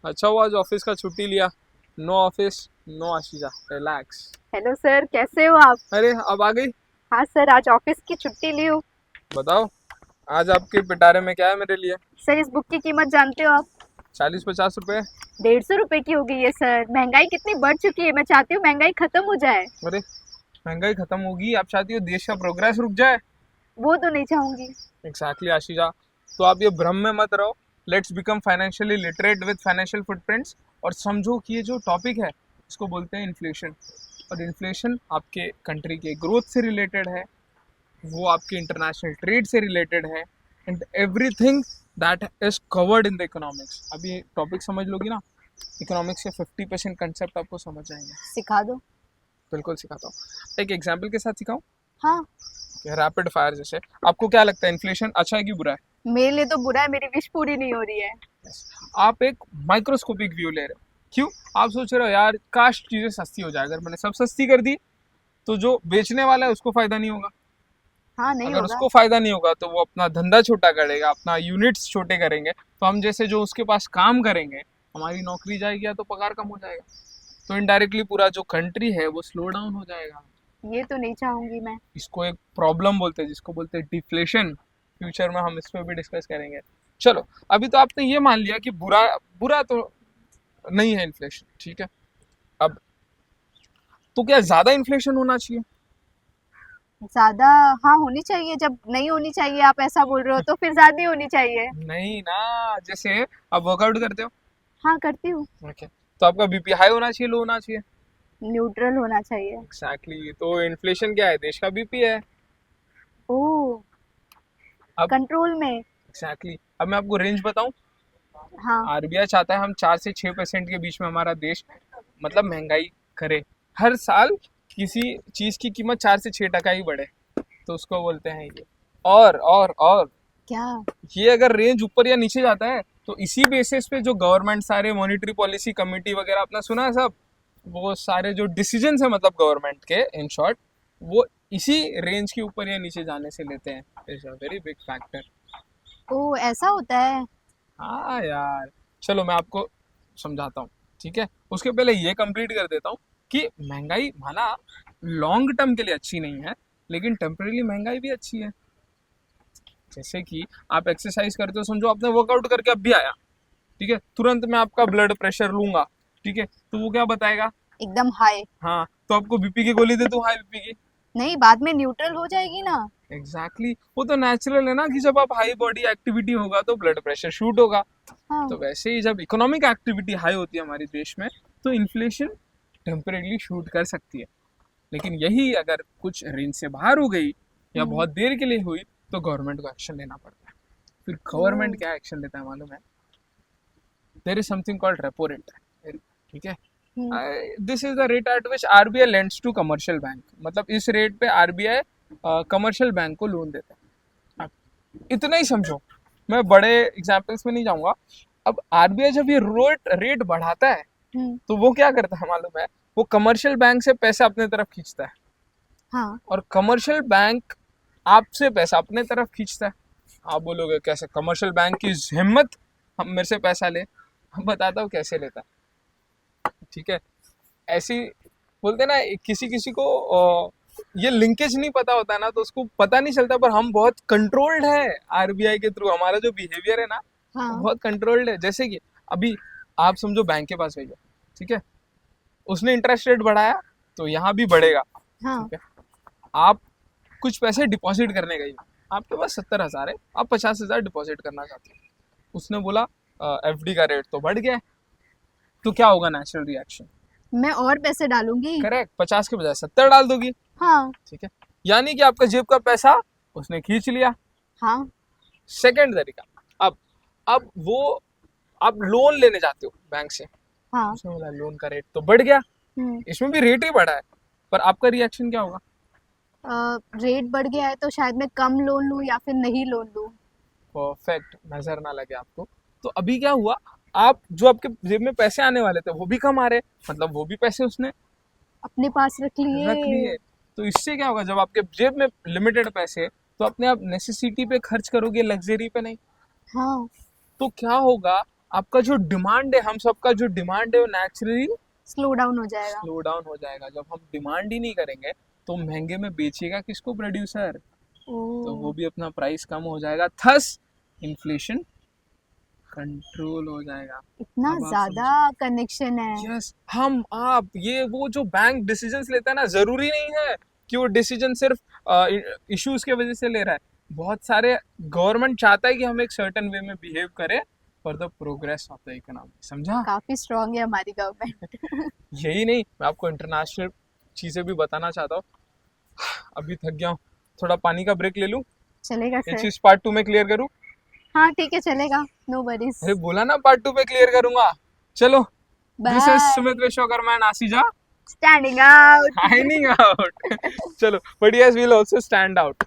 अच्छा हुआ आज ऑफिस का छुट्टी लिया। No office, no Asija, relax. Hello sir, कैसे हो आप? अरे अब आ गई। हाँ सर, आज ऑफिस की छुट्टी ली हूँ। बताओ, आज आपके पिटारे में क्या है मेरे लिए? सर, इस बुक की कीमत जानते हो आप? 40-50 रुपए। 150 रुपए की हो गई है सर। महंगाई कितनी बढ़ चुकी है, मैं चाहती हूँ महंगाई खत्म हो जाए। अरे, महंगाई खत्म होगी? आप चाहती हो देश का प्रोग्रेस रुक जाए? वो तो नहीं चाहूंगी। एग्जैक्टली आशीजा। तो आप ये भ्रम में मत रहो। Let's become financially literate with financial footprints. और समझो कि ये जो टॉपिक है इसको बोलते हैं इन्फ्लेशन। और इन्फ्लेशन आपके कंट्री के ग्रोथ से रिलेटेड है, वो आपके इंटरनेशनल ट्रेड से रिलेटेड है, and everything that is covered in the economics. अब ये टॉपिक समझ लोगी ना, इकोनॉमिक्स के 50% कंसेप्ट आपको समझ जाएंगे। सिखा दो। बिल्कुल सिखाता हूँ, एक एग्जाम्पल के साथ सिखाऊं? हाँ। रैपिड फायर जैसे। आपको क्या लगता है, इन्फ्लेशन अच्छा है कि बुरा है? मेरे लिए तो बुरा है, मेरी विश पूरी नहीं हो रही है। Yes. आप एक माइक्रोस्कोपिक व्यू ले रहे हो। क्यों? आप सोच रहे हो यार काश चीजें सस्ती हो जाए, अगर मैंने सब सस्ती कर दी तो जो बेचने वाला है उसको फायदा नहीं होगा। हाँ, नहीं अगर होगा। उसको फायदा नहीं होगा तो वो अपना धंधा छोटा करेगा, अपना यूनिट्स छोटे करेंगे, तो हम जैसे जो उसके पास काम करेंगे, हमारी नौकरी जाएगी या तो पगार कम हो जाएगा। तो इनडायरेक्टली पूरा जो कंट्री है वो स्लो डाउन हो जाएगा। ये तो नहीं चाहूंगी मैं। इसको एक प्रॉब्लम बोलते हैं, जिसको बोलते हैं डिफ्लेशन। फ्यूचर में हम इस पर भी डिस्कस करेंगे। चलो, अभी तो आपने ये मान लिया कि बुरा बुरा तो नहीं है इन्फ्लेशन, ठीक है। अब तो क्या ज्यादा इन्फ्लेशन होना चाहिए? ज्यादा? हाँ, होनी चाहिए। जब नहीं होनी चाहिए आप ऐसा बोल रहे हो तो फिर ज्यादा ही होनी चाहिए। नहीं ना। जैसे आप वर्कआउट करते हो, हाँ, करती हूँ। ओके, तो आपका बीपी हाई होना चाहिए, लो होना चाहिए? न्यूट्रल होना चाहिए। एग्जैक्टली। तो इन्फ्लेशन क्या है? देश का बीपी है। ओह। अब कंट्रोल में। एग्जैक्टली, अब मैं आपको रेंज बताऊं। हाँ। आरबीआई चाहता है हम 4 से 6% के बीच में हमारा देश मतलब महंगाई करे। हर साल किसी चीज की कीमत 4 से 6% ही बढ़े, तो उसको बोलते हैं ये। और क्या? ये अगर रेंज ऊपर या नीचे जाता है तो इसी बेसिस पे जो गवर्नमेंट सारे मॉनेटरी पॉलिसी कमेटी वगैरह अपना सुना है सब, वो सारे जो डिसीजन है मतलब गवर्नमेंट के, इन शॉर्ट, वो इसी रेंज के ऊपर या नीचे जाने से लेते हैं। Is a very big factor. Oh, ऐसा होता है। हाँ यार, चलो मैं आपको समझाता हूँ, ठीक है। उसके पहले ये कंप्लीट कर देता हूँ कि महंगाई माना लॉन्ग टर्म के लिए अच्छी नहीं है, लेकिन टेम्परेरी महंगाई भी अच्छी है। जैसे कि आप एक्सरसाइज करते हो, समझो आपने वर्कआउट करके अब भी आया, ठीक है, तुरंत मैं आपका ब्लड प्रेशर लूंगा, ठीक है, तो वो क्या बताएगा? एकदम हाई। हाँ, तो आपको बीपी की गोली दे दूं हाई बीपी की? नहीं, बाद में न्यूट्रल हो जाएगी ना। Exactly exactly. वो तो नेचुरल है ना कि जब आप हाई बॉडी एक्टिविटी होगा तो ब्लड प्रेशर शूट होगा। हाँ। तो वैसे ही जब इकोनॉमिक एक्टिविटी हाई होती है हमारे देश में, तो इन्फ्लेशन टेम्परेली शूट कर सकती है। लेकिन यही अगर कुछ रेंज से बाहर हो गई या हम्म। बहुत देर के लिए हुई तो गवर्नमेंट को एक्शन लेना पड़ता है। फिर ओह। गवर्नमेंट क्या एक्शन लेता है मालूम है? There is something called repo rate, ठीक है। Hmm. This is the rate at which RBI lends to commercial bank. मतलब इस रेट पे आरबीआई कमर्शियल बैंक को लोन देता है। अब इतना ही समझो, मैं बड़े एग्जाम्पल्स में नहीं जाऊंगा। अब आरबीआई जब ये रेट बढ़ाता है हम्म। तो वो क्या करता है मालूम है? वो कमर्शियल बैंक से पैसा अपने तरफ खींचता है, हाँ। और कमर्शियल बैंक आपसे पैसा अपने तरफ खींचता है। आप बोलोगे कैसे? कमर्शियल बैंक की हिम्मत हम मेरे से पैसा ले। हम बताता हूँ कैसे लेता है, ठीक है। ऐसी बोलते ना, किसी किसी को ये लिंकेज नहीं पता होता है ना, तो उसको पता नहीं चलता, पर हम बहुत कंट्रोल्ड है आरबीआई के थ्रू। हमारा जो बिहेवियर है ना, वो हाँ। बहुत कंट्रोल्ड है। जैसे कि अभी आप समझो बैंक के पास गई हो, ठीक है, उसने इंटरेस्ट रेट बढ़ाया तो यहाँ भी बढ़ेगा, हाँ। ठीक है। आप कुछ पैसे डिपॉजिट करने गई हो, आपके पास 70,000 है, आप 50,000 डिपॉजिट करना चाहते हो। उसने बोला एफडी का रेट तो बढ़ गया है, तो क्या होगा नेचुरल रिएक्शन? मैं और पैसे डालूंगी। करेक्ट, 50 के बजाय 70 डाल दोगी, हाँ। ठीक है। यानी कि आपका जेब का पैसा उसने खींच लिया। हाँ। सेकंड तरीका, अब वो आप लोन लेने जाते हो बैंक से, हाँ। उसने बोला लोन का रेट तो बढ़ गया, हम्म। इसमें भी रेट ही बढ़ा है, पर आपका रिएक्शन क्या होगा? रेट बढ़ गया है तो शायद मैं कम लोन लूं या फिर नहीं लोन लूं। परफेक्ट, नजर ना लगे आपको। तो अभी क्या हुआ, आप जो आपके जेब में पैसे आने वाले थे वो भी कम आ रहे, मतलब वो भी पैसे उसने अपने पास रख रख लिए। लिए। तो इससे क्या होगा, जब आपके जेब में लिमिटेड पैसे, तो अपने आप नेसेसिटी पे खर्च करोगे, लग्जरी पे नहीं। हाँ। तो क्या होगा, आपका जो डिमांड है, हम सबका जो डिमांड है वो नेचुरली स्लो डाउन हो जाएगा। स्लो डाउन हो जाएगा। जब हम डिमांड ही नहीं करेंगे तो महंगे में बेचेगा किसको? प्रोड्यूसर। तो वो ओह, भी अपना प्राइस कम हो जाएगा, थस इन्फ्लेशन कंट्रोल हो जाएगा। इतना अब आप ज्यादा समझो। कनेक्शन है। यस, हम आप ये वो जो बैंक डिसीजंस लेता है ना, जरूरी नहीं है कि वो डिसीजन सिर्फ इश्यूज के वजह से ले रहा है। बहुत सारे गवर्नमेंट चाहता है कि हम एक सर्टेन वे में बिहेव करें for the progress of the economy. समझा? काफी स्ट्रांग है हमारी गवर्नमेंट। यही नहीं, मैं आपको इंटरनेशनल चीजें भी बताना चाहता हूँ। अभी थक गया हूँ, थोड़ा पानी का ब्रेक ले लूँ, चलेगा ये सर। चीज पार्ट 2 में क्लियर करूँ। हाँ ठीक है, चलेगा, नो वरीज। अरे बोला ना पार्ट 2 पे क्लियर करूंगा। चलो, this is bye. Sumit Vishwakarma and Asija standing out. signing out. चलो, but yes, we'll also stand out.